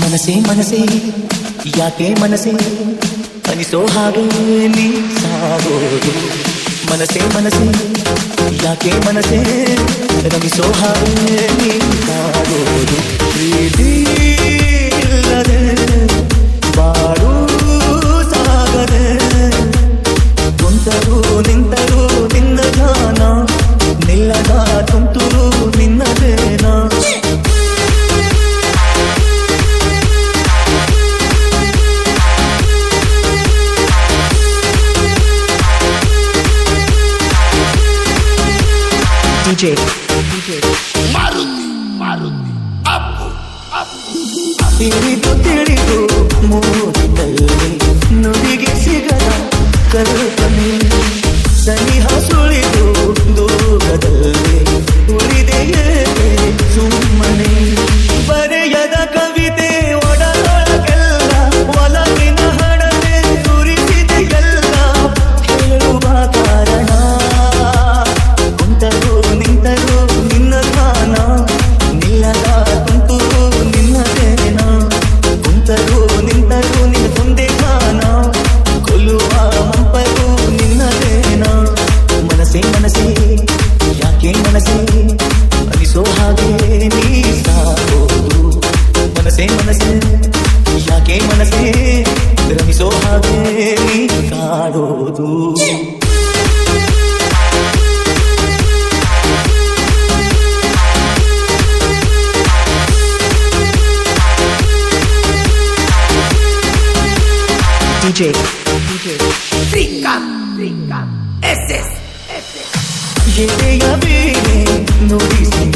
ಮನಸೇ ಮನಸೇ ಯಾಕೆ ಮನಸೇ ಅನಿಸೋ ಹಾಗೆ ನೀ ಸಾಗೋದು. ಮನಸೇ ಮನಸೇ ಯಾಕೆ ಮನಸೇ ರಮಿಸೋ ಹಾಗೆ ನೀ ಸಾಗೋದು. ಪ್ರೀತಿ ಇಲ್ಲದೆ ಬಾಳು ಸಾಗದೆ ಕುಂತರು ನಿಂತರು ನಿನ್ನ ಧ್ಯಾನ ನಿಲ್ಲದ ತುಂತುರು ನಿನ್ನದೇನ. DJ Maruti ತಿಳಿದು ತಿಳಿದು ಮೂಡಿದಲ್ಲಿ ನುಡಿಗೆ ಸಿಗದ ಕಲ್ಪನೆ ಸನಿಹ ಸುಳಿದು ದೂರದಲ್ಲಿ ಉಳಿದೆಯೇ ಸುಮ್ಮನೆ. ಬರೆಯದ ಕವಿತೆ ಒಡಲೊಳಗೆಲ್ಲ ಒಲವಿನ ಹಣತೆ ಸುರಿಸಿದೆಯಲ್ಲ ಹೇಳುವ ಕಾರಣ. ಕುಂತರು ನಿಂತರು ನಿನ್ನ ಧ್ಯಾನ ನಿಲ್ಲದ ತುಂತುರು ನಿನ್ನದೇನ. ಕುಂತರು ನಿಂತರು ನಿನ್ನ ಮುಂದೆ ಧ್ಯಾನ ಕೊಲ್ಲುವ ಮಂಪರು ನಿನ್ನದೇನ. ಮನಸೇ ಮನಸೇ ಯಾಕೆ ಮನಸೇ ಅನಿಸೋ ಹಾಗೆ ನೀ ಸಾಗೋದು. ಮನಸೇ ಮನಸೇ ಯಾಕೆ ಮನಸೇ ರಮಿಸೋ ಹಾಗೆ ನೀ ಕಾಡೋದು. DJ ಎದೆಯ ಬೇರೆ ನುಡಿಸಿ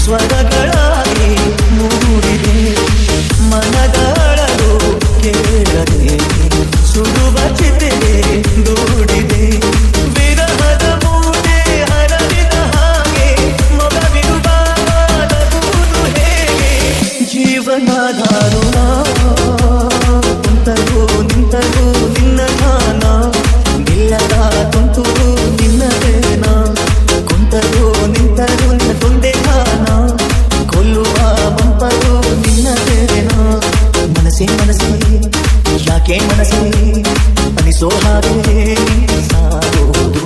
ಸ್ವರಗಳಾಗಿ ಮೂಡಿದೆ ಮನದಾಳಲು ಕೇಳದೆ ಸುಡುವ ಚಿತೆಗೆ ದೂಡಿದೆ. ವಿರಹದ ಮೂಟೆ ಹರಡಿದ ಹಾಗೆ ಮೊಗವಿರುವಾದೂದು ಹೇಗೆ ಜೀವನ ದಾರುಣ. ಕುಂತರು ನಿಂತರು ನಿನ್ನ ಧ್ಯಾನ ನಿಲ್ಲದ ತುಂತುರು ನಿನ್ನದೇನ. ಕುಂತರು ನಿಂತರು ನಿನ್ನ ತೊಂದೆ ಧ್ಯಾನ ಕೊಲ್ಲುವ ಮಂಪರು ನಿನ್ನದೇನ. ಮನಸೇ ಮನಸೇ ಯಾಕೆ ಮನಸೇ ಅನಿಸೋ ಹಾಗೆ ಸಾಗೋದು.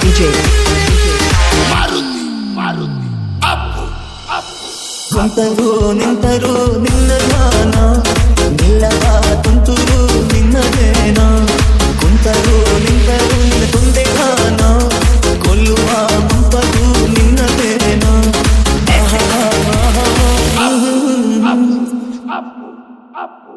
DJ ಕುಂತರು ನಿಂತರು ನಿನ್ನ ಧ್ಯಾನ ನಿಲ್ಲದ ತುಂತುರು ನಿನ್ನದೇನ. ಕುಂತರು ನಿಂತರು ನಿನ್ನ ತುಂದೆ ಧ್ಯಾನ ಕೊಲ್ಲುವ ಮಂಪರು ನಿನ್ನದೇನ. Up.